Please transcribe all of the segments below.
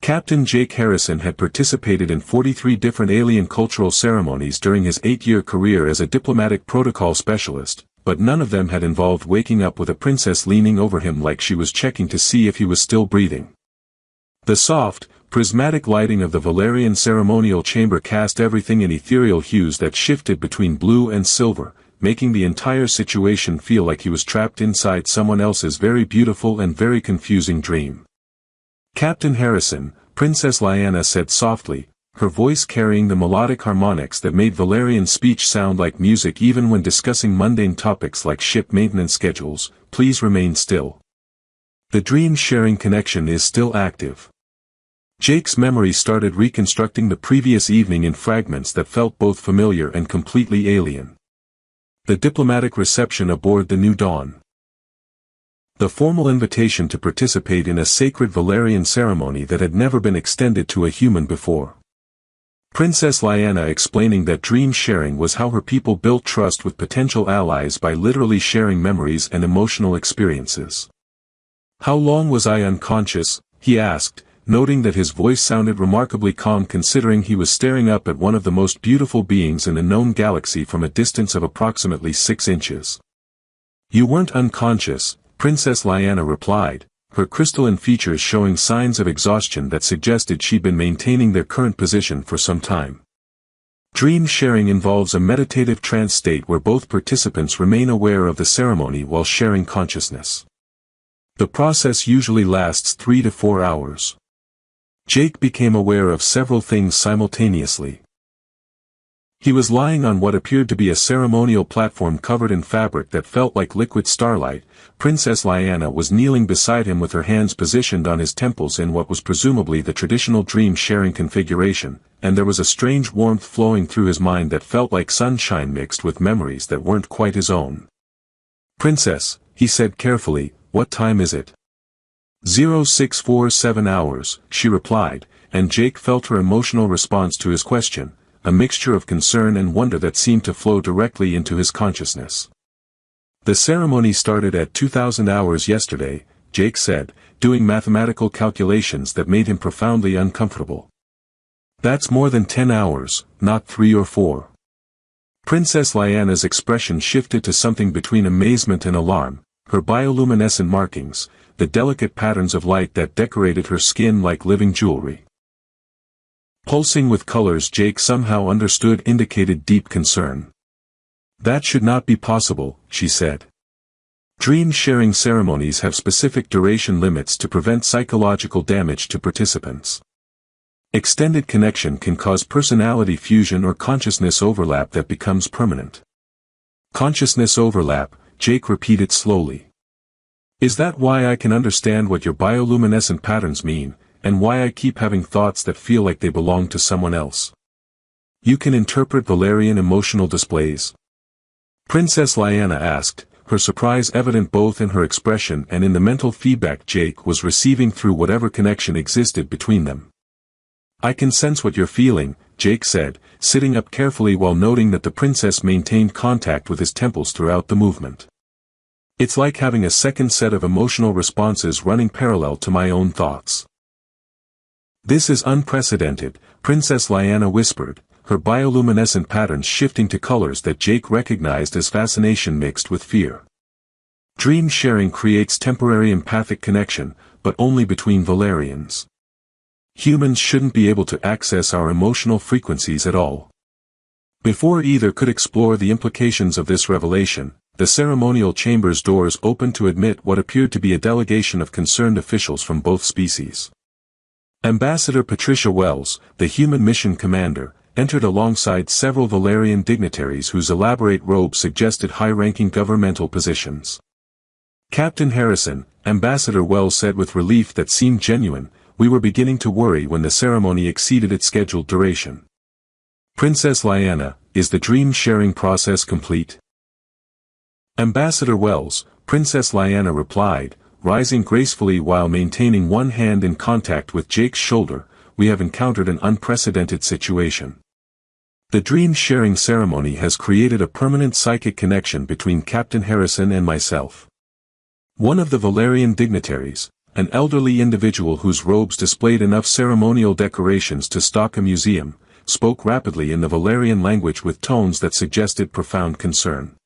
Captain Jake Harrison had participated in 43 different alien cultural ceremonies during his 8-year career as a diplomatic protocol specialist, but none of them had involved waking up with a princess leaning over him like she was checking to see if he was still breathing. The soft, prismatic lighting of the Valerian ceremonial chamber cast everything in ethereal hues that shifted between blue and silver, making the entire situation feel like he was trapped inside someone else's very beautiful and very confusing dream. "Captain Harrison," Princess Lyanna said softly, her voice carrying the melodic harmonics that made Valerian's speech sound like music even when discussing mundane topics like ship maintenance schedules, "please remain still. The dream-sharing connection is still active." Jake's memory started reconstructing the previous evening in fragments that felt both familiar and completely alien. The diplomatic reception aboard the New Dawn. The formal invitation to participate in a sacred Valerian ceremony that had never been extended to a human before. Princess Lyanna explaining that dream sharing was how her people built trust with potential allies by literally sharing memories and emotional experiences. "How long was I unconscious?" he asked, noting that his voice sounded remarkably calm considering he was staring up at one of the most beautiful beings in the known galaxy from a distance of approximately 6 inches. "You weren't unconscious," Princess Lyanna replied, her crystalline features showing signs of exhaustion that suggested she'd been maintaining their current position for some time. Dream sharing involves a meditative trance state where both participants remain aware of the ceremony while sharing consciousness. The process usually lasts 3 to 4 hours. Jake became aware of several things simultaneously. He was lying on what appeared to be a ceremonial platform covered in fabric that felt like liquid starlight. Princess Lyanna was kneeling beside him with her hands positioned on his temples in what was presumably the traditional dream-sharing configuration, and there was a strange warmth flowing through his mind that felt like sunshine mixed with memories that weren't quite his own. "Princess," he said carefully, "what time is it?" 0647 hours, she replied, and Jake felt her emotional response to his question, a mixture of concern and wonder that seemed to flow directly into his consciousness. "The ceremony started at 2000 hours yesterday," Jake said, doing mathematical calculations that made him profoundly uncomfortable. "That's more than 10 hours, not 3 or 4. Princess Lyanna's expression shifted to something between amazement and alarm, her bioluminescent markings, the delicate patterns of light that decorated her skin like living jewelry. Pulsing with colors Jake somehow understood indicated deep concern. "That should not be possible," she said. "Dream-sharing ceremonies have specific duration limits to prevent psychological damage to participants. Extended connection can cause personality fusion or consciousness overlap that becomes permanent." "Consciousness overlap," Jake repeated slowly. "Is that why I can understand what your bioluminescent patterns mean, and why I keep having thoughts that feel like they belong to someone else? You can interpret Valerian emotional displays?" Princess Lyanna asked, her surprise evident both in her expression and in the mental feedback Jake was receiving through whatever connection existed between them. "I can sense what you're feeling," Jake said, sitting up carefully while noting that the princess maintained contact with his temples throughout the movement. "It's like having a second set of emotional responses running parallel to my own thoughts." "This is unprecedented," Princess Lyanna whispered, her bioluminescent patterns shifting to colors that Jake recognized as fascination mixed with fear. "Dream sharing creates temporary empathic connection, but only between Valerians. Humans shouldn't be able to access our emotional frequencies at all." Before either could explore the implications of this revelation, the ceremonial chamber's doors opened to admit what appeared to be a delegation of concerned officials from both species. Ambassador Patricia Wells, the human mission commander, entered alongside several Valerian dignitaries whose elaborate robes suggested high-ranking governmental positions. "Captain Harrison," Ambassador Wells said with relief that seemed genuine, "we were beginning to worry when the ceremony exceeded its scheduled duration." "Princess Lyanna, is the dream-sharing process complete?" "Ambassador Wells," Princess Lyanna replied, rising gracefully while maintaining one hand in contact with Jake's shoulder, "we have encountered an unprecedented situation. The dream-sharing ceremony has created a permanent psychic connection between Captain Harrison and myself." One of the Valerian dignitaries, an elderly individual whose robes displayed enough ceremonial decorations to stock a museum, spoke rapidly in the Valerian language with tones that suggested profound concern.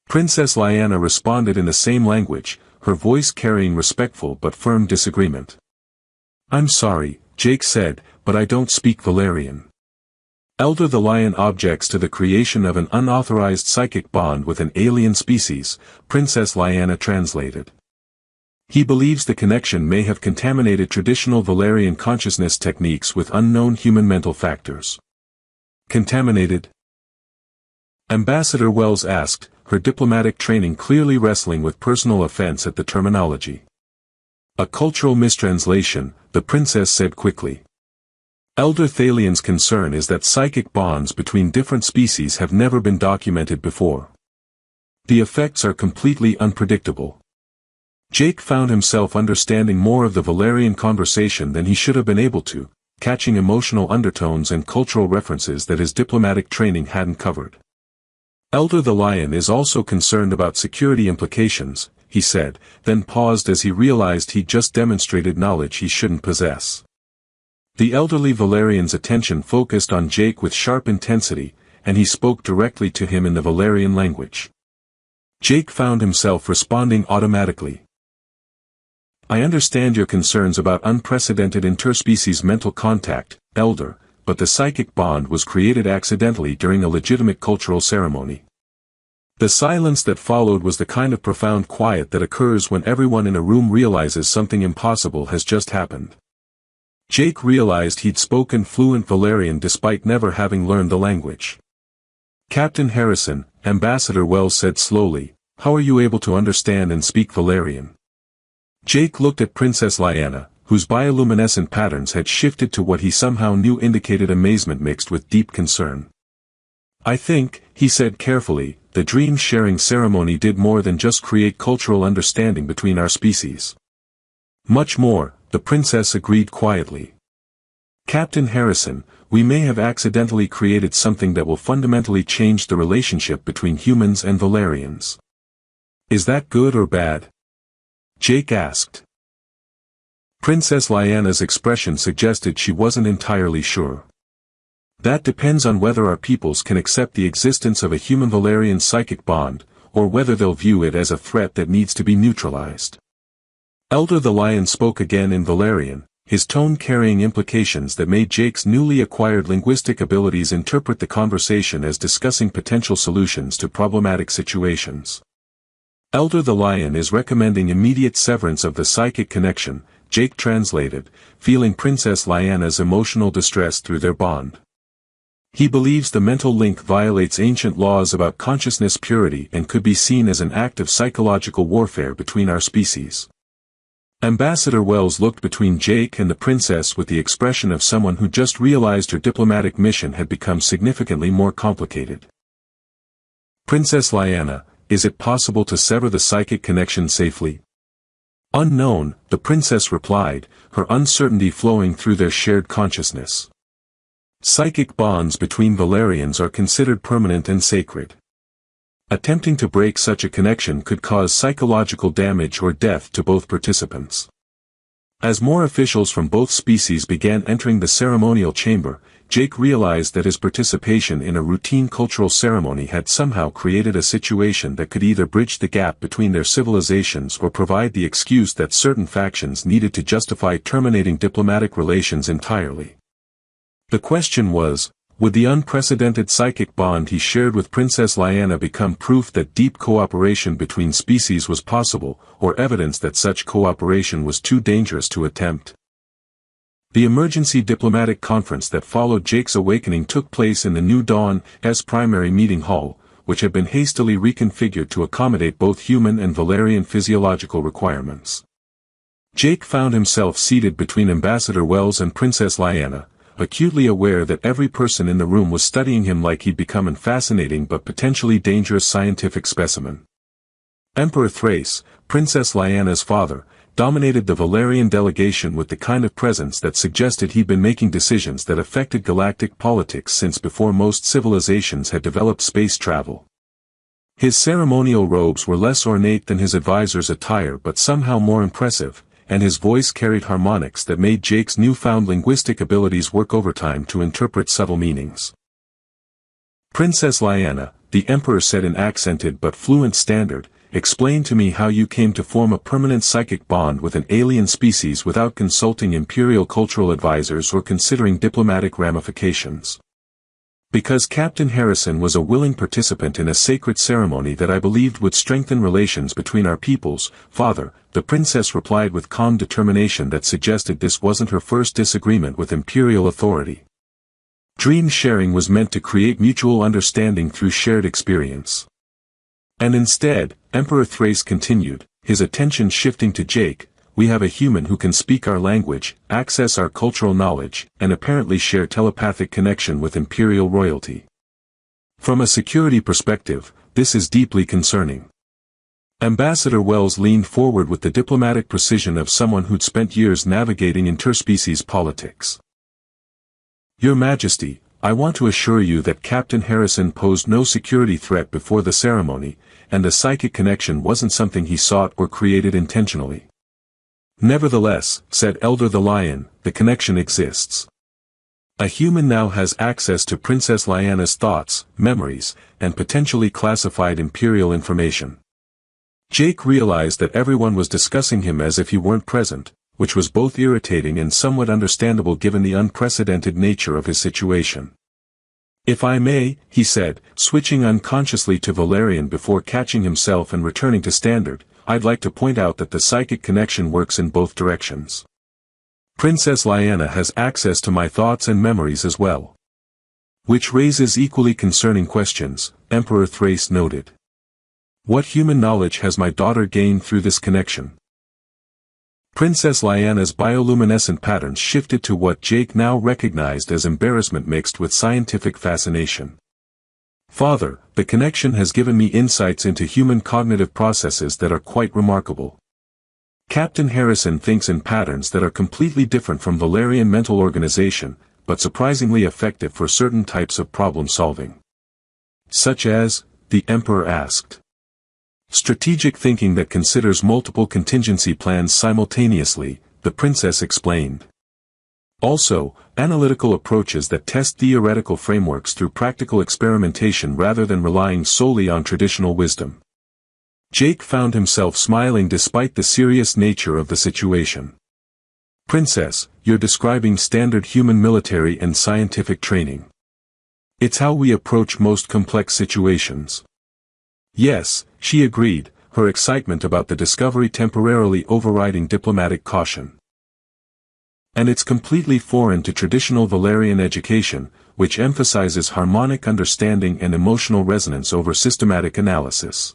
Princess Lyanna responded in the same language, her voice carrying respectful but firm disagreement. "I'm sorry," Jake said, "but I don't speak Valerian." Elder the Lion objects to the creation of an unauthorized psychic bond with an alien species, Princess Lyanna translated. He believes the connection may have contaminated traditional Valerian consciousness techniques with unknown human mental factors. Contaminated? Ambassador Wells asked, her diplomatic training clearly wrestling with personal offense at the terminology. "A cultural mistranslation," the princess said quickly. Elder Thalian's concern is that psychic bonds between different species have never been documented before. The effects are completely unpredictable. Jake found himself understanding more of the Valerian conversation than he should have been able to, catching emotional undertones and cultural references that his diplomatic training hadn't covered. "Elder the Lion is also concerned about security implications," he said, then paused as he realized he'd just demonstrated knowledge he shouldn't possess. The elderly Valerian's attention focused on Jake with sharp intensity, and he spoke directly to him in the Valerian language. Jake found himself responding automatically. "I understand your concerns about unprecedented interspecies mental contact, Elder, but the psychic bond was created accidentally during a legitimate cultural ceremony." The silence that followed was the kind of profound quiet that occurs when everyone in a room realizes something impossible has just happened. Jake realized he'd spoken fluent Valerian despite never having learned the language. "Captain Harrison," Ambassador Wells said slowly, "how are you able to understand and speak Valerian?" Jake looked at Princess Lyanna, whose bioluminescent patterns had shifted to what he somehow knew indicated amazement mixed with deep concern. "I think," he said carefully, "the dream-sharing ceremony did more than just create cultural understanding between our species." "Much more," the princess agreed quietly. "Captain Harrison, we may have accidentally created something that will fundamentally change the relationship between humans and Valerians." "Is that good or bad?" Jake asked. Princess Lyanna's expression suggested she wasn't entirely sure. "That depends on whether our peoples can accept the existence of a human-Valerian psychic bond, or whether they'll view it as a threat that needs to be neutralized." Elder the Lion spoke again in Valerian, his tone carrying implications that made Jake's newly acquired linguistic abilities interpret the conversation as discussing potential solutions to problematic situations. "Elder the Lion is recommending immediate severance of the psychic connection," Jake translated, feeling Princess Lyanna's emotional distress through their bond. "He believes the mental link violates ancient laws about consciousness purity and could be seen as an act of psychological warfare between our species." Ambassador Wells looked between Jake and the princess with the expression of someone who just realized her diplomatic mission had become significantly more complicated. "Princess Lyanna, is it possible to sever the psychic connection safely?" "Unknown," the princess replied, her uncertainty flowing through their shared consciousness. "Psychic bonds between Valerians are considered permanent and sacred. Attempting to break such a connection could cause psychological damage or death to both participants." As more officials from both species began entering the ceremonial chamber, Jake realized that his participation in a routine cultural ceremony had somehow created a situation that could either bridge the gap between their civilizations or provide the excuse that certain factions needed to justify terminating diplomatic relations entirely. The question was, would the unprecedented psychic bond he shared with Princess Lyanna become proof that deep cooperation between species was possible, or evidence that such cooperation was too dangerous to attempt? The emergency diplomatic conference that followed Jake's awakening took place in the New Dawn's primary meeting hall, which had been hastily reconfigured to accommodate both human and Valerian physiological requirements. Jake found himself seated between Ambassador Wells and Princess Lyanna, acutely aware that every person in the room was studying him like he'd become a fascinating but potentially dangerous scientific specimen. Emperor Thrace, Princess Lyanna's father, dominated the Valerian delegation with the kind of presence that suggested he'd been making decisions that affected galactic politics since before most civilizations had developed space travel. His ceremonial robes were less ornate than his advisor's attire but somehow more impressive, and his voice carried harmonics that made Jake's newfound linguistic abilities work overtime to interpret subtle meanings. "Princess Lyanna," the Emperor said in accented but fluent Standard, "explain to me how you came to form a permanent psychic bond with an alien species without consulting imperial cultural advisors or considering diplomatic ramifications." "Because Captain Harrison was a willing participant in a sacred ceremony that I believed would strengthen relations between our peoples, Father," the princess replied with calm determination that suggested this wasn't her first disagreement with imperial authority. Dream sharing was meant to create mutual understanding through shared experience. And instead, Emperor Thrace continued, his attention shifting to Jake, "we have a human who can speak our language, access our cultural knowledge, and apparently share telepathic connection with imperial royalty. From a security perspective, this is deeply concerning." Ambassador Wells leaned forward with the diplomatic precision of someone who'd spent years navigating interspecies politics. "Your Majesty, I want to assure you that Captain Harrison posed no security threat before the ceremony, and the psychic connection wasn't something he sought or created intentionally. Nevertheless," said Elder the Lion, "the connection exists. A human now has access to Princess Lyanna's thoughts, memories, and potentially classified imperial information." Jake realized that everyone was discussing him as if he weren't present, which was both irritating and somewhat understandable given the unprecedented nature of his situation. "If I may," he said, switching unconsciously to Valerian before catching himself and returning to Standard, "I'd like to point out that the psychic connection works in both directions. Princess Lyanna has access to my thoughts and memories as well. Which raises equally concerning questions," Emperor Thrace noted. "What human knowledge has my daughter gained through this connection?" Princess Lyanna's bioluminescent patterns shifted to what Jake now recognized as embarrassment mixed with scientific fascination. "Father, the connection has given me insights into human cognitive processes that are quite remarkable. Captain Harrison thinks in patterns that are completely different from Valerian mental organization, but surprisingly effective for certain types of problem solving." "Such as?" the Emperor asked. "Strategic thinking that considers multiple contingency plans simultaneously," the princess explained. "Also, analytical approaches that test theoretical frameworks through practical experimentation rather than relying solely on traditional wisdom." Jake found himself smiling despite the serious nature of the situation. "Princess, you're describing standard human military and scientific training. It's how we approach most complex situations." "Yes," she agreed, her excitement about the discovery temporarily overriding diplomatic caution. "And it's completely foreign to traditional Valerian education, which emphasizes harmonic understanding and emotional resonance over systematic analysis."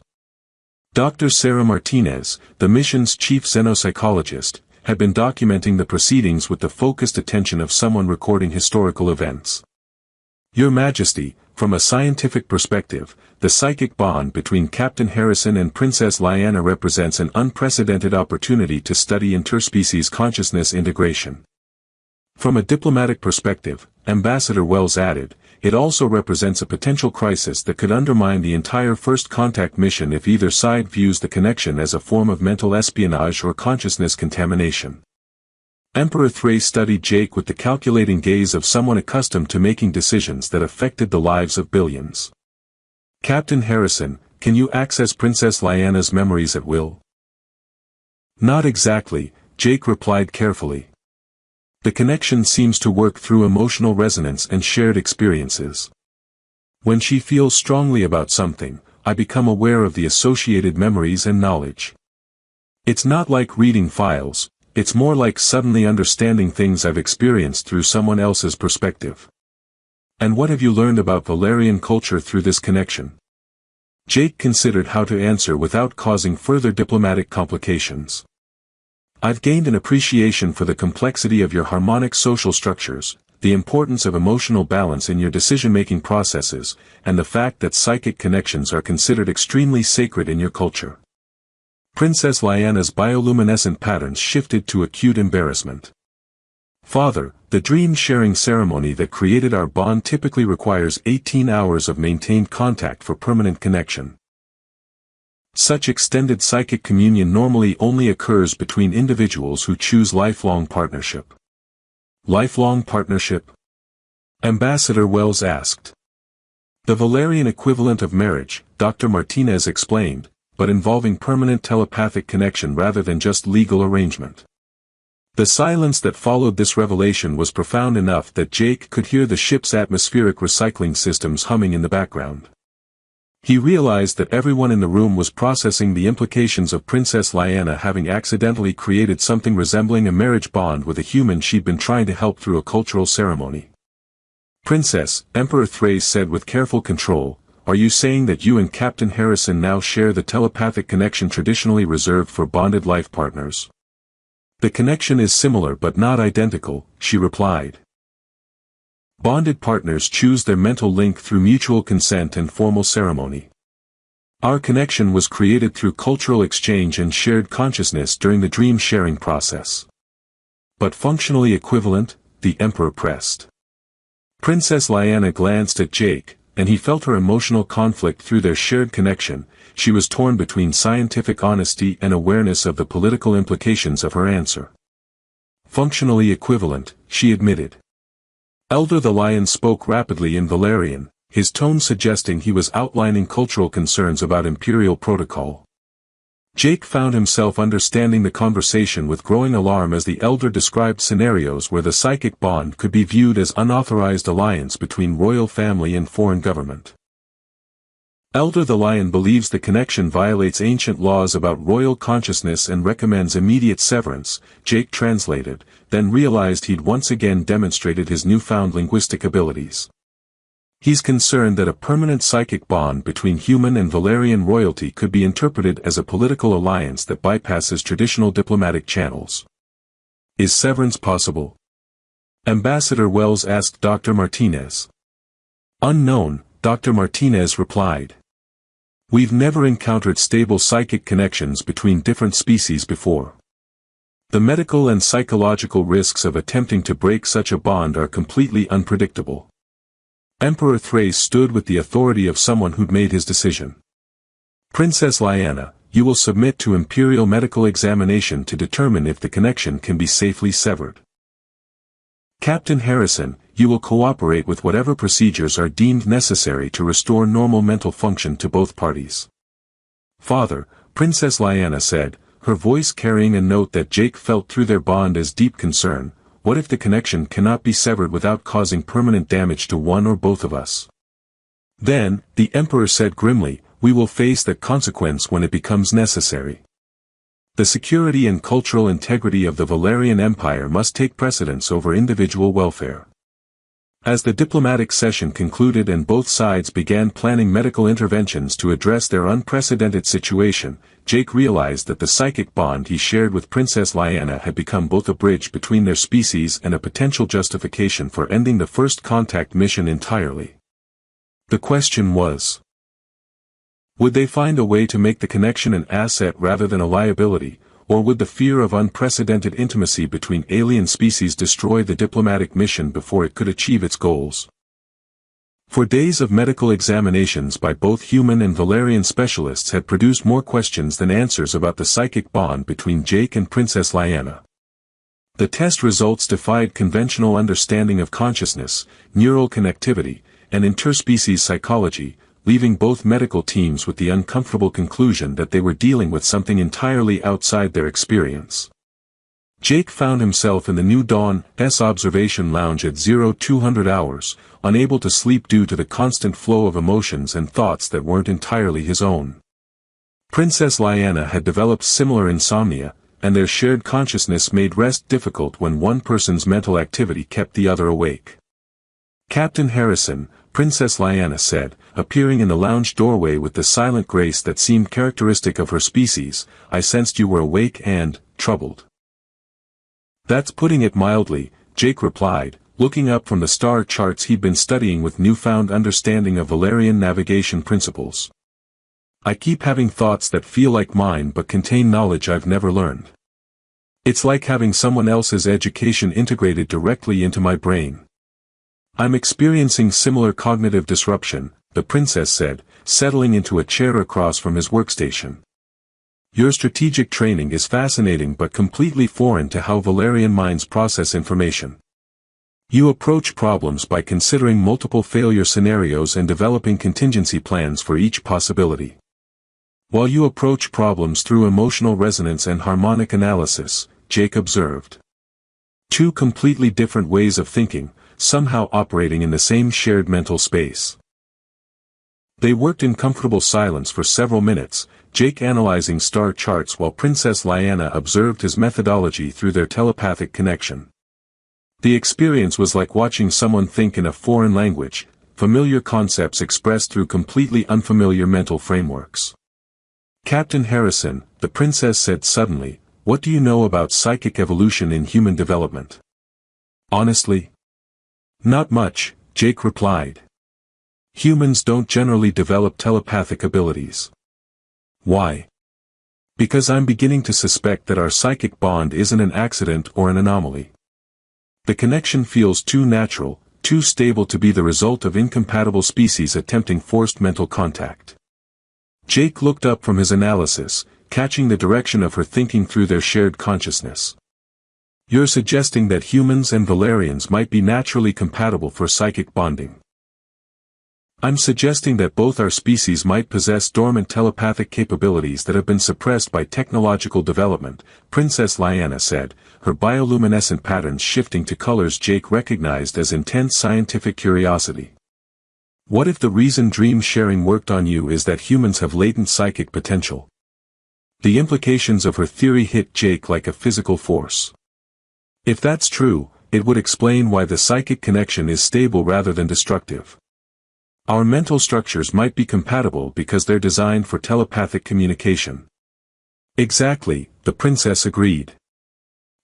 Dr. Sarah Martinez, the mission's chief xenopsychologist, had been documenting the proceedings with the focused attention of someone recording historical events. "Your Majesty, from a scientific perspective, the psychic bond between Captain Harrison and Princess Lyanna represents an unprecedented opportunity to study interspecies consciousness integration. From a diplomatic perspective," Ambassador Wells added, "it also represents a potential crisis that could undermine the entire First Contact mission if either side views the connection as a form of mental espionage or consciousness contamination." Emperor Thrace studied Jake with the calculating gaze of someone accustomed to making decisions that affected the lives of billions. "Captain Harrison, can you access Princess Lyanna's memories at will?" "Not exactly," Jake replied carefully. "The connection seems to work through emotional resonance and shared experiences. When she feels strongly about something, I become aware of the associated memories and knowledge. It's not like reading files, it's more like suddenly understanding things I've experienced through someone else's perspective." "And what have you learned about Valerian culture through this connection?" Jake considered how to answer without causing further diplomatic complications. "I've gained an appreciation for the complexity of your harmonic social structures, the importance of emotional balance in your decision-making processes, and the fact that psychic connections are considered extremely sacred in your culture." Princess Lyanna's bioluminescent patterns shifted to acute embarrassment. "Father, the dream-sharing ceremony that created our bond typically requires 18 hours of maintained contact for permanent connection." Such extended psychic communion normally only occurs between individuals who choose lifelong partnership. Lifelong partnership? Ambassador Wells asked. The Valerian equivalent of marriage, Dr. Martinez explained, but involving permanent telepathic connection rather than just legal arrangement. The silence that followed this revelation was profound enough that Jake could hear the ship's atmospheric recycling systems humming in the background. He realized that everyone in the room was processing the implications of Princess Lyanna having accidentally created something resembling a marriage bond with a human she'd been trying to help through a cultural ceremony. Princess, Emperor Thrace said with careful control, are you saying that you and Captain Harrison now share the telepathic connection traditionally reserved for bonded life partners? The connection is similar but not identical, she replied. Bonded partners choose their mental link through mutual consent and formal ceremony. Our connection was created through cultural exchange and shared consciousness during the dream-sharing process. But functionally equivalent, the Emperor pressed. Princess Lyanna glanced at Jake, and he felt her emotional conflict through their shared connection. She was torn between scientific honesty and awareness of the political implications of her answer. Functionally equivalent, she admitted. Elder the Lion spoke rapidly in Valerian, his tone suggesting he was outlining cultural concerns about imperial protocol. Jake found himself understanding the conversation with growing alarm as the Elder described scenarios where the psychic bond could be viewed as unauthorized alliance between royal family and foreign government. Elder the Lion believes the connection violates ancient laws about royal consciousness and recommends immediate severance, Jake translated, then realized he'd once again demonstrated his newfound linguistic abilities. He's concerned that a permanent psychic bond between human and Valerian royalty could be interpreted as a political alliance that bypasses traditional diplomatic channels. Is severance possible? Ambassador Wells asked Dr. Martinez. Unknown, Dr. Martinez replied. We've never encountered stable psychic connections between different species before. The medical and psychological risks of attempting to break such a bond are completely unpredictable. Emperor Thrace stood with the authority of someone who'd made his decision. Princess Lyanna, you will submit to imperial medical examination to determine if the connection can be safely severed. Captain Harrison, you will cooperate with whatever procedures are deemed necessary to restore normal mental function to both parties. Father, Princess Lyanna said, her voice carrying a note that Jake felt through their bond as deep concern, what if the connection cannot be severed without causing permanent damage to one or both of us? Then, the Emperor said grimly, we will face that consequence when it becomes necessary. The security and cultural integrity of the Valerian Empire must take precedence over individual welfare. As the diplomatic session concluded and both sides began planning medical interventions to address their unprecedented situation, Jake realized that the psychic bond he shared with Princess Lyanna had become both a bridge between their species and a potential justification for ending the first contact mission entirely. The question was, would they find a way to make the connection an asset rather than a liability, or would the fear of unprecedented intimacy between alien species destroy the diplomatic mission before it could achieve its goals? For days of medical examinations by both human and Valerian specialists had produced more questions than answers about the psychic bond between Jake and Princess Lyanna. The test results defied conventional understanding of consciousness, neural connectivity, and interspecies psychology, leaving both medical teams with the uncomfortable conclusion that they were dealing with something entirely outside their experience. Jake found himself in the New Dawn's observation lounge at 0200 hours, unable to sleep due to the constant flow of emotions and thoughts that weren't entirely his own. Princess Lyanna had developed similar insomnia, and their shared consciousness made rest difficult when one person's mental activity kept the other awake. Captain Harrison, Princess Lyanna said, appearing in the lounge doorway with the silent grace that seemed characteristic of her species, I sensed you were awake and troubled. That's putting it mildly, Jake replied, looking up from the star charts he'd been studying with newfound understanding of Valerian navigation principles. I keep having thoughts that feel like mine but contain knowledge I've never learned. It's like having someone else's education integrated directly into my brain. I'm experiencing similar cognitive disruption, the princess said, settling into a chair across from his workstation. Your strategic training is fascinating but completely foreign to how Valerian minds process information. You approach problems by considering multiple failure scenarios and developing contingency plans for each possibility. While you approach problems through emotional resonance and harmonic analysis, Jake observed. Two completely different ways of thinking, somehow operating in the same shared mental space. They worked in comfortable silence for several minutes, Jake analyzing star charts while Princess Lyanna observed his methodology through their telepathic connection. The experience was like watching someone think in a foreign language, familiar concepts expressed through completely unfamiliar mental frameworks. Captain Harrison, the princess said suddenly, what do you know about psychic evolution in human development? Honestly? Not much, Jake replied. Humans don't generally develop telepathic abilities. Why? Because I'm beginning to suspect that our psychic bond isn't an accident or an anomaly. The connection feels too natural, too stable to be the result of incompatible species attempting forced mental contact. Jake looked up from his analysis, catching the direction of her thinking through their shared consciousness. You're suggesting that humans and Valerians might be naturally compatible for psychic bonding. I'm suggesting that both our species might possess dormant telepathic capabilities that have been suppressed by technological development, Princess Lyanna said, her bioluminescent patterns shifting to colors Jake recognized as intense scientific curiosity. What if the reason dream sharing worked on you is that humans have latent psychic potential? The implications of her theory hit Jake like a physical force. If that's true, it would explain why the psychic connection is stable rather than destructive. Our mental structures might be compatible because they're designed for telepathic communication. Exactly, the princess agreed.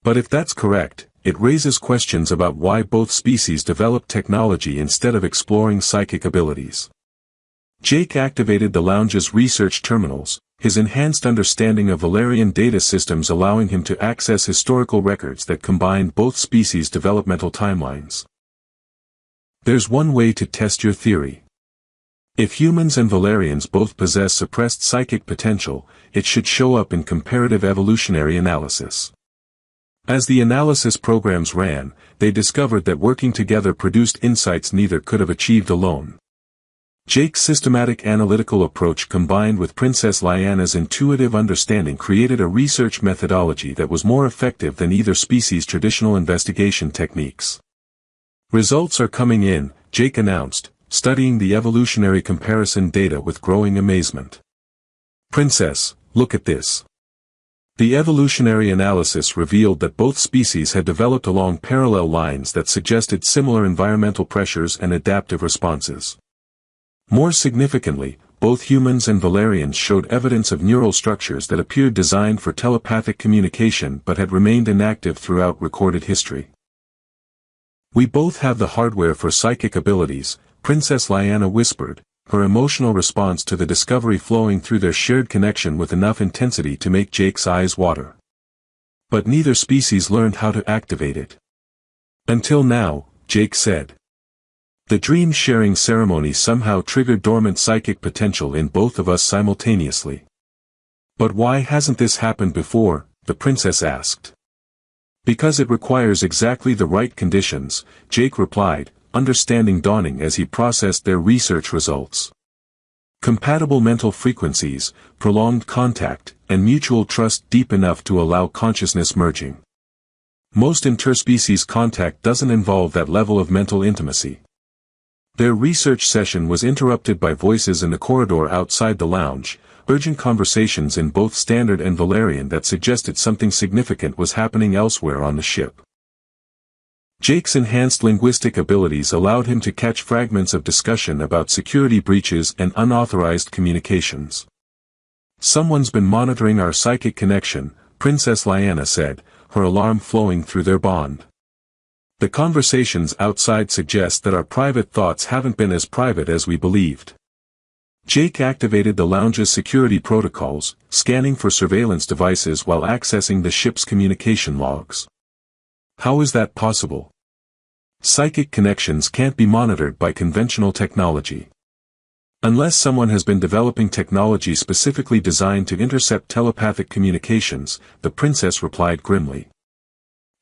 But if that's correct, it raises questions about why both species develop technology instead of exploring psychic abilities. Jake activated the lounge's research terminals, his enhanced understanding of Valerian data systems allowing him to access historical records that combined both species' developmental timelines. There's one way to test your theory. If humans and Valerians both possess suppressed psychic potential, it should show up in comparative evolutionary analysis. As the analysis programs ran, they discovered that working together produced insights neither could have achieved alone. Jake's systematic analytical approach combined with Princess Lyanna's intuitive understanding created a research methodology that was more effective than either species' traditional investigation techniques. Results are coming in, Jake announced, studying the evolutionary comparison data with growing amazement. Princess, look at this. The evolutionary analysis revealed that both species had developed along parallel lines that suggested similar environmental pressures and adaptive responses. More significantly, both humans and Valerians showed evidence of neural structures that appeared designed for telepathic communication but had remained inactive throughout recorded history. We both have the hardware for psychic abilities, Princess Lyanna whispered, her emotional response to the discovery flowing through their shared connection with enough intensity to make Jake's eyes water. But neither species learned how to activate it. Until now, Jake said. The dream-sharing ceremony somehow triggered dormant psychic potential in both of us simultaneously. But why hasn't this happened before? The princess asked. Because it requires exactly the right conditions, Jake replied, understanding dawning as he processed their research results. Compatible mental frequencies, prolonged contact, and mutual trust deep enough to allow consciousness merging. Most interspecies contact doesn't involve that level of mental intimacy. Their research session was interrupted by voices in the corridor outside the lounge, urgent conversations in both Standard and Valerian that suggested something significant was happening elsewhere on the ship. Jake's enhanced linguistic abilities allowed him to catch fragments of discussion about security breaches and unauthorized communications. Someone's been monitoring our psychic connection, Princess Lyanna said, her alarm flowing through their bond. The conversations outside suggest that our private thoughts haven't been as private as we believed. Jake activated the lounge's security protocols, scanning for surveillance devices while accessing the ship's communication logs. How is that possible? Psychic connections can't be monitored by conventional technology. Unless someone has been developing technology specifically designed to intercept telepathic communications, the princess replied grimly.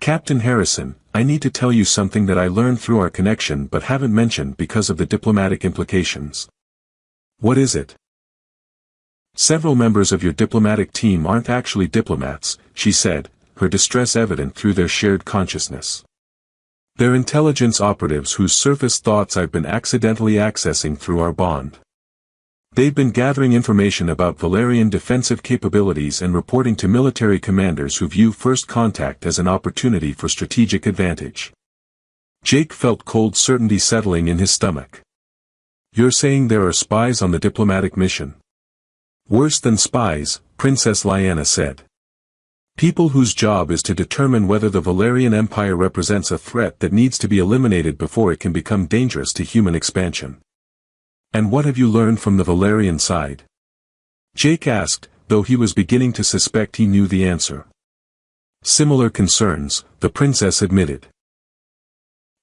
Captain Harrison, I need to tell you something that I learned through our connection but haven't mentioned because of the diplomatic implications. What is it? Several members of your diplomatic team aren't actually diplomats, she said, her distress evident through their shared consciousness. They're intelligence operatives whose surface thoughts I've been accidentally accessing through our bond. They've been gathering information about Valerian defensive capabilities and reporting to military commanders who view first contact as an opportunity for strategic advantage. Jake felt cold certainty settling in his stomach. You're saying there are spies on the diplomatic mission? Worse than spies, Princess Lyanna said. People whose job is to determine whether the Valerian Empire represents a threat that needs to be eliminated before it can become dangerous to human expansion. And what have you learned from the Valerian side? Jake asked, though he was beginning to suspect he knew the answer. Similar concerns, the princess admitted.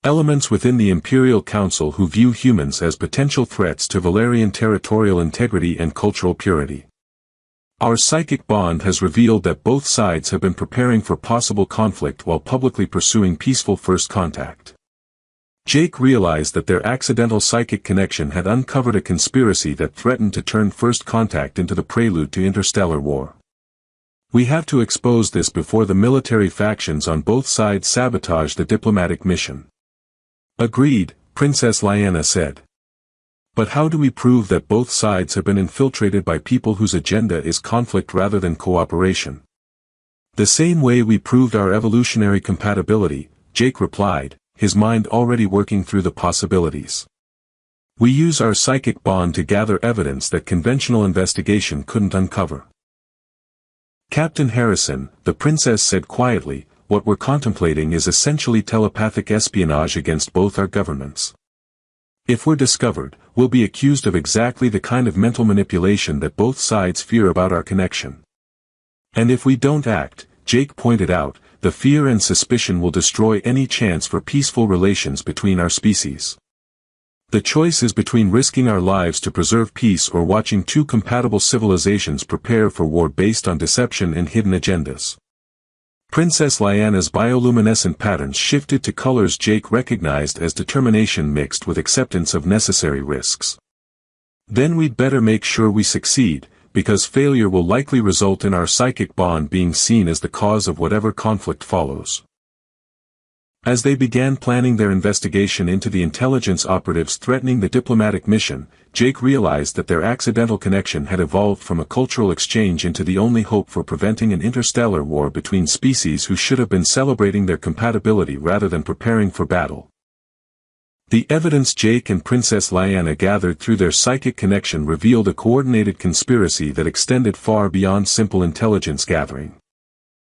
Elements within the Imperial Council who view humans as potential threats to Valerian territorial integrity and cultural purity. Our psychic bond has revealed that both sides have been preparing for possible conflict while publicly pursuing peaceful first contact. Jake realized that their accidental psychic connection had uncovered a conspiracy that threatened to turn first contact into the prelude to interstellar war. We have to expose this before the military factions on both sides sabotage the diplomatic mission. Agreed, Princess Lyanna said. But how do we prove that both sides have been infiltrated by people whose agenda is conflict rather than cooperation? The same way we proved our evolutionary compatibility, Jake replied, his mind already working through the possibilities. We use our psychic bond to gather evidence that conventional investigation couldn't uncover. Captain Harrison, the princess said quietly, what we're contemplating is essentially telepathic espionage against both our governments. If we're discovered, we'll be accused of exactly the kind of mental manipulation that both sides fear about our connection. And if we don't act, Jake pointed out, the fear and suspicion will destroy any chance for peaceful relations between our species. The choice is between risking our lives to preserve peace or watching two compatible civilizations prepare for war based on deception and hidden agendas. Princess Lyanna's bioluminescent patterns shifted to colors Jake recognized as determination mixed with acceptance of necessary risks. Then we'd better make sure we succeed, because failure will likely result in our psychic bond being seen as the cause of whatever conflict follows. As they began planning their investigation into the intelligence operatives threatening the diplomatic mission, Jake realized that their accidental connection had evolved from a cultural exchange into the only hope for preventing an interstellar war between species who should have been celebrating their compatibility rather than preparing for battle. The evidence Jake and Princess Lyanna gathered through their psychic connection revealed a coordinated conspiracy that extended far beyond simple intelligence gathering.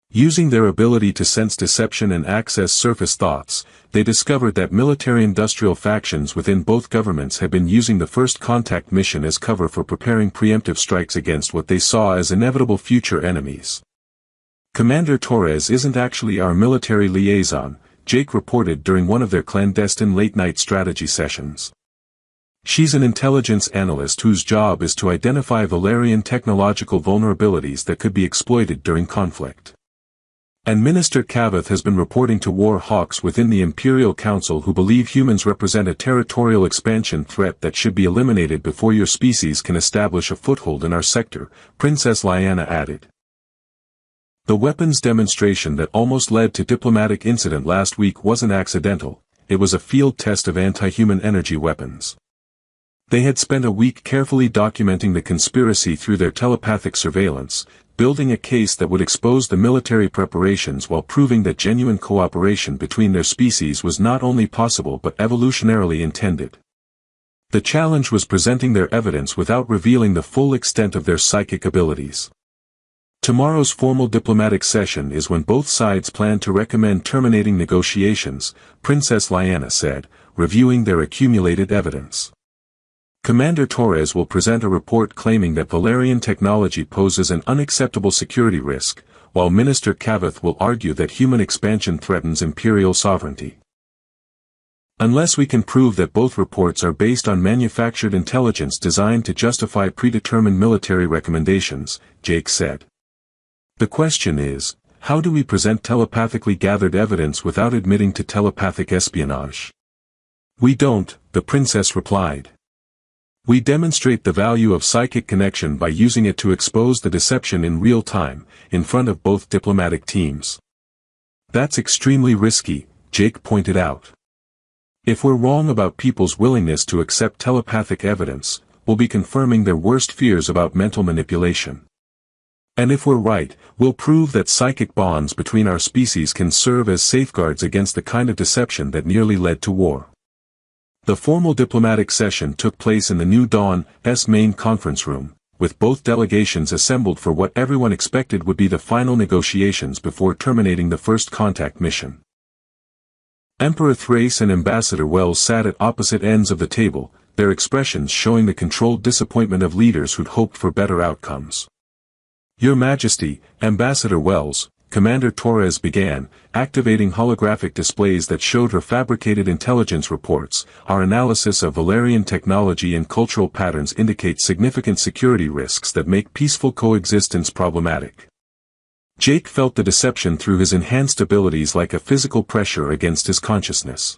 Using their ability to sense deception and access surface thoughts, they discovered that military-industrial factions within both governments had been using the first contact mission as cover for preparing preemptive strikes against what they saw as inevitable future enemies. Commander Torres isn't actually our military liaison, Jake reported during one of their clandestine late-night strategy sessions. She's an intelligence analyst whose job is to identify Valerian technological vulnerabilities that could be exploited during conflict. And Minister Cavith has been reporting to war hawks within the Imperial Council who believe humans represent a territorial expansion threat that should be eliminated before your species can establish a foothold in our sector, Princess Lyanna added. The weapons demonstration that almost led to diplomatic incident last week wasn't accidental, it was a field test of anti-human energy weapons. They had spent a week carefully documenting the conspiracy through their telepathic surveillance, building a case that would expose the military preparations while proving that genuine cooperation between their species was not only possible but evolutionarily intended. The challenge was presenting their evidence without revealing the full extent of their psychic abilities. Tomorrow's formal diplomatic session is when both sides plan to recommend terminating negotiations, Princess Lyanna said, reviewing their accumulated evidence. Commander Torres will present a report claiming that Valerian technology poses an unacceptable security risk, while Minister Cavith will argue that human expansion threatens imperial sovereignty. Unless we can prove that both reports are based on manufactured intelligence designed to justify predetermined military recommendations, Jake said. The question is, how do we present telepathically gathered evidence without admitting to telepathic espionage? We don't, the princess replied. We demonstrate the value of psychic connection by using it to expose the deception in real time, in front of both diplomatic teams. That's extremely risky, Jake pointed out. If we're wrong about people's willingness to accept telepathic evidence, we'll be confirming their worst fears about mental manipulation. And if we're right, we'll prove that psychic bonds between our species can serve as safeguards against the kind of deception that nearly led to war. The formal diplomatic session took place in the New Dawn's main conference room, with both delegations assembled for what everyone expected would be the final negotiations before terminating the first contact mission. Emperor Thrace and Ambassador Wells sat at opposite ends of the table, their expressions showing the controlled disappointment of leaders who'd hoped for better outcomes. Your Majesty, Ambassador Wells, Commander Torres began, activating holographic displays that showed her fabricated intelligence reports. Our analysis of Valerian technology and cultural patterns indicates significant security risks that make peaceful coexistence problematic. Jake felt the deception through his enhanced abilities like a physical pressure against his consciousness.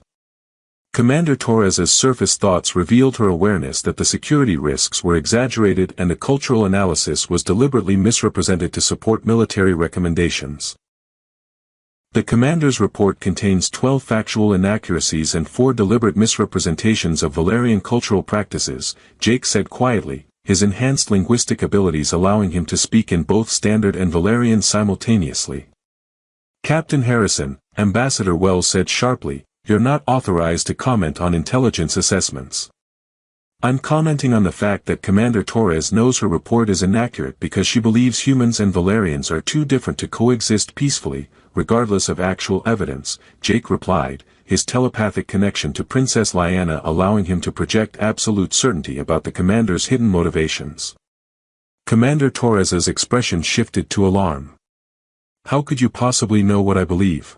Commander Torres's surface thoughts revealed her awareness that the security risks were exaggerated and the cultural analysis was deliberately misrepresented to support military recommendations. The commander's report contains 12 factual inaccuracies and 4 deliberate misrepresentations of Valerian cultural practices, Jake said quietly, his enhanced linguistic abilities allowing him to speak in both Standard and Valerian simultaneously. Captain Harrison, Ambassador Wells said sharply, you're not authorized to comment on intelligence assessments. I'm commenting on the fact that Commander Torres knows her report is inaccurate because she believes humans and Valerians are too different to coexist peacefully, regardless of actual evidence, Jake replied, his telepathic connection to Princess Lyanna allowing him to project absolute certainty about the commander's hidden motivations. Commander Torres's expression shifted to alarm. How could you possibly know what I believe?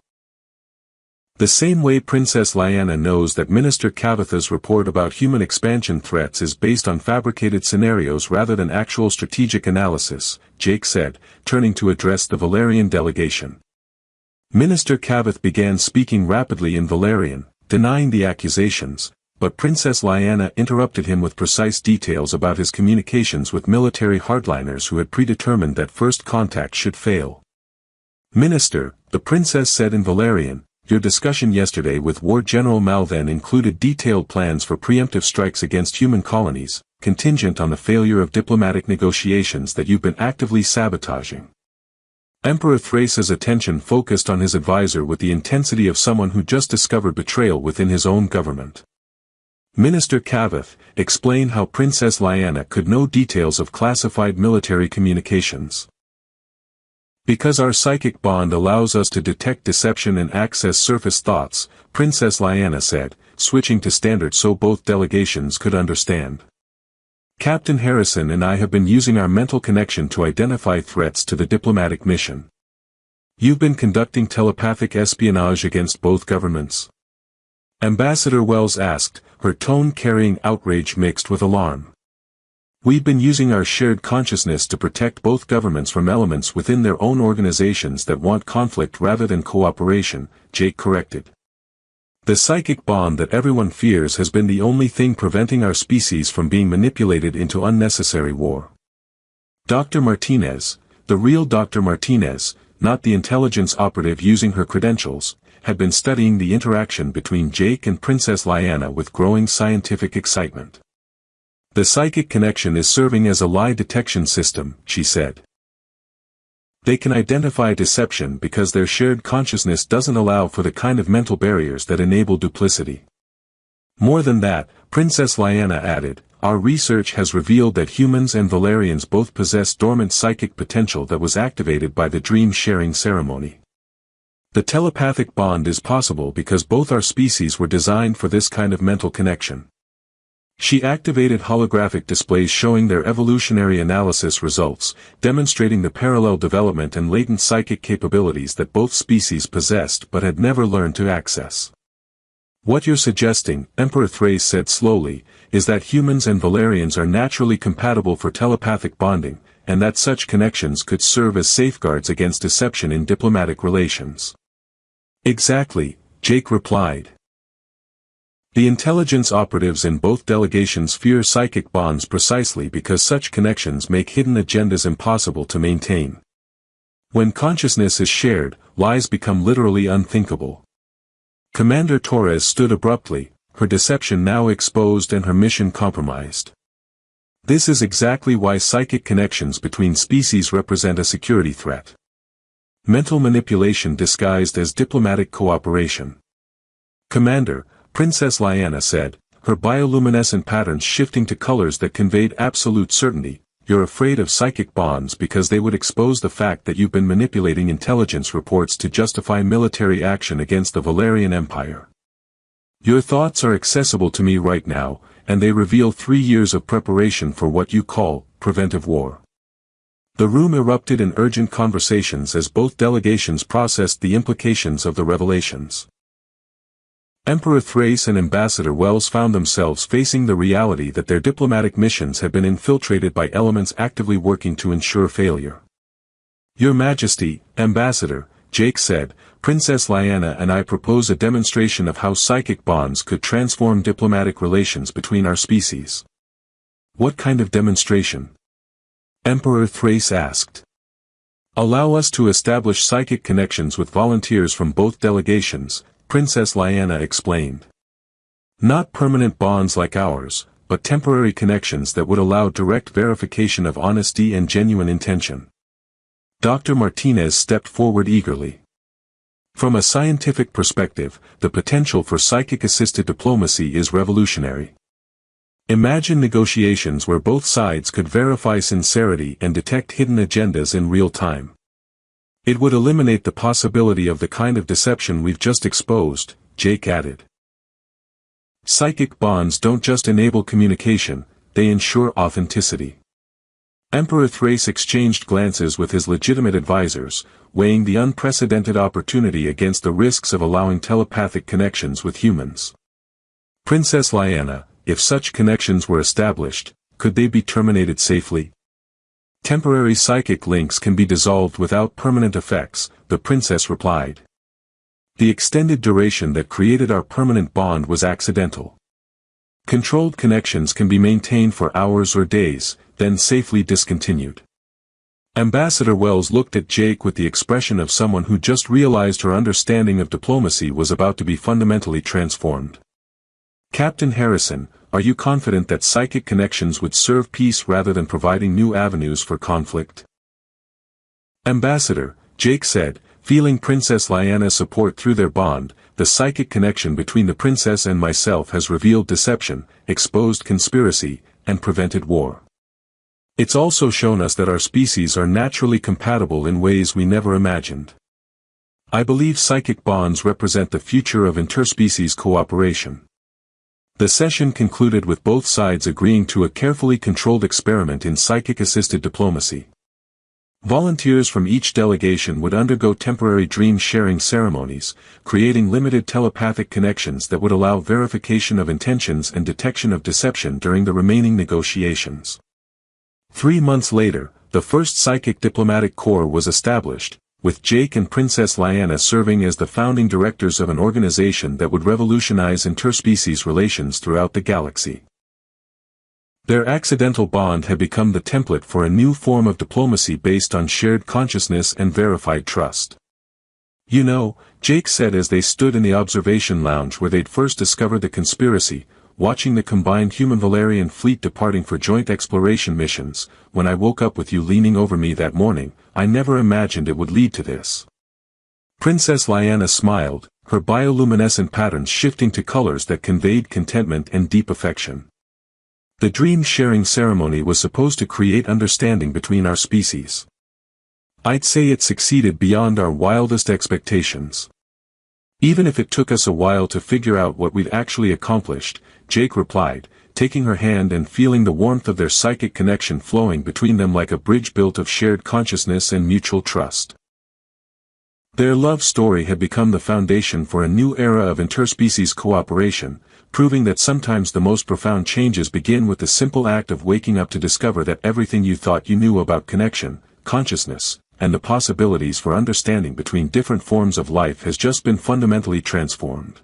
The same way Princess Lyanna knows that Minister Kavatha's report about human expansion threats is based on fabricated scenarios rather than actual strategic analysis, Jake said, turning to address the Valerian delegation. Minister Kavath began speaking rapidly in Valerian, denying the accusations, but Princess Lyanna interrupted him with precise details about his communications with military hardliners who had predetermined that first contact should fail. Minister, the princess said in Valerian, your discussion yesterday with War General Malven included detailed plans for preemptive strikes against human colonies, contingent on the failure of diplomatic negotiations that you've been actively sabotaging. Emperor Thrace's attention focused on his advisor with the intensity of someone who just discovered betrayal within his own government. Minister Kavath, explain how Princess Lyanna could know details of classified military communications. Because our psychic bond allows us to detect deception and access surface thoughts, Princess Lyanna said, switching to Standard so both delegations could understand. Captain Harrison and I have been using our mental connection to identify threats to the diplomatic mission. You've been conducting telepathic espionage against both governments? Ambassador Wells asked, her tone carrying outrage mixed with alarm. We've been using our shared consciousness to protect both governments from elements within their own organizations that want conflict rather than cooperation, Jake corrected. The psychic bond that everyone fears has been the only thing preventing our species from being manipulated into unnecessary war. Dr. Martinez, the real Dr. Martinez, not the intelligence operative using her credentials, had been studying the interaction between Jake and Princess Lyanna with growing scientific excitement. The psychic connection is serving as a lie detection system, she said. They can identify deception because their shared consciousness doesn't allow for the kind of mental barriers that enable duplicity. More than that, Princess Lyanna added, our research has revealed that humans and Valerians both possess dormant psychic potential that was activated by the dream-sharing ceremony. The telepathic bond is possible because both our species were designed for this kind of mental connection. She activated holographic displays showing their evolutionary analysis results, demonstrating the parallel development and latent psychic capabilities that both species possessed but had never learned to access. What you're suggesting, Emperor Thrace said slowly, is that humans and Valerians are naturally compatible for telepathic bonding, and that such connections could serve as safeguards against deception in diplomatic relations. Exactly, Jake replied. The intelligence operatives in both delegations fear psychic bonds precisely because such connections make hidden agendas impossible to maintain. When consciousness is shared, lies become literally unthinkable. Commander Torres stood abruptly, her deception now exposed and her mission compromised. This is exactly why psychic connections between species represent a security threat. Mental manipulation disguised as diplomatic cooperation. Commander, Princess Lyanna said, her bioluminescent patterns shifting to colors that conveyed absolute certainty, you're afraid of psychic bonds because they would expose the fact that you've been manipulating intelligence reports to justify military action against the Valerian Empire. Your thoughts are accessible to me right now, and they reveal 3 years of preparation for what you call preventive war. The room erupted in urgent conversations as both delegations processed the implications of the revelations. Emperor Thrace and Ambassador Wells found themselves facing the reality that their diplomatic missions had been infiltrated by elements actively working to ensure failure. Your Majesty, Ambassador, Jake said, Princess Lyanna and I propose a demonstration of how psychic bonds could transform diplomatic relations between our species. What kind of demonstration? Emperor Thrace asked. Allow us to establish psychic connections with volunteers from both delegations, Princess Lyanna explained. Not permanent bonds like ours, but temporary connections that would allow direct verification of honesty and genuine intention. Dr. Martinez stepped forward eagerly. From a scientific perspective, the potential for psychic-assisted diplomacy is revolutionary. Imagine negotiations where both sides could verify sincerity and detect hidden agendas in real time. It would eliminate the possibility of the kind of deception we've just exposed, Jake added. Psychic bonds don't just enable communication, they ensure authenticity. Emperor Thrace exchanged glances with his legitimate advisors, weighing the unprecedented opportunity against the risks of allowing telepathic connections with humans. Princess Lyanna, if such connections were established, could they be terminated safely? Temporary psychic links can be dissolved without permanent effects, the princess replied. The extended duration that created our permanent bond was accidental. Controlled connections can be maintained for hours or days, then safely discontinued. Ambassador Wells looked at Jake with the expression of someone who just realized her understanding of diplomacy was about to be fundamentally transformed. Captain Harrison, are you confident that psychic connections would serve peace rather than providing new avenues for conflict? Ambassador, Jake said, feeling Princess Lyanna's support through their bond, the psychic connection between the princess and myself has revealed deception, exposed conspiracy, and prevented war. It's also shown us that our species are naturally compatible in ways we never imagined. I believe psychic bonds represent the future of interspecies cooperation. The session concluded with both sides agreeing to a carefully controlled experiment in psychic-assisted diplomacy. Volunteers from each delegation would undergo temporary dream-sharing ceremonies, creating limited telepathic connections that would allow verification of intentions and detection of deception during the remaining negotiations. 3 months later, the first Psychic Diplomatic Corps was established, with Jake and Princess Lyanna serving as the founding directors of an organization that would revolutionize interspecies relations throughout the galaxy. Their accidental bond had become the template for a new form of diplomacy based on shared consciousness and verified trust. You know, Jake said as they stood in the observation lounge where they'd first discovered the conspiracy, watching the combined human-Valerian fleet departing for joint exploration missions, when I woke up with you leaning over me that morning, I never imagined it would lead to this. Princess Lyanna smiled, her bioluminescent patterns shifting to colors that conveyed contentment and deep affection. The dream-sharing ceremony was supposed to create understanding between our species. I'd say it succeeded beyond our wildest expectations. Even if it took us a while to figure out what we'd actually accomplished, Jake replied, taking her hand and feeling the warmth of their psychic connection flowing between them like a bridge built of shared consciousness and mutual trust. Their love story had become the foundation for a new era of interspecies cooperation, proving that sometimes the most profound changes begin with the simple act of waking up to discover that everything you thought you knew about connection, consciousness, and the possibilities for understanding between different forms of life has just been fundamentally transformed.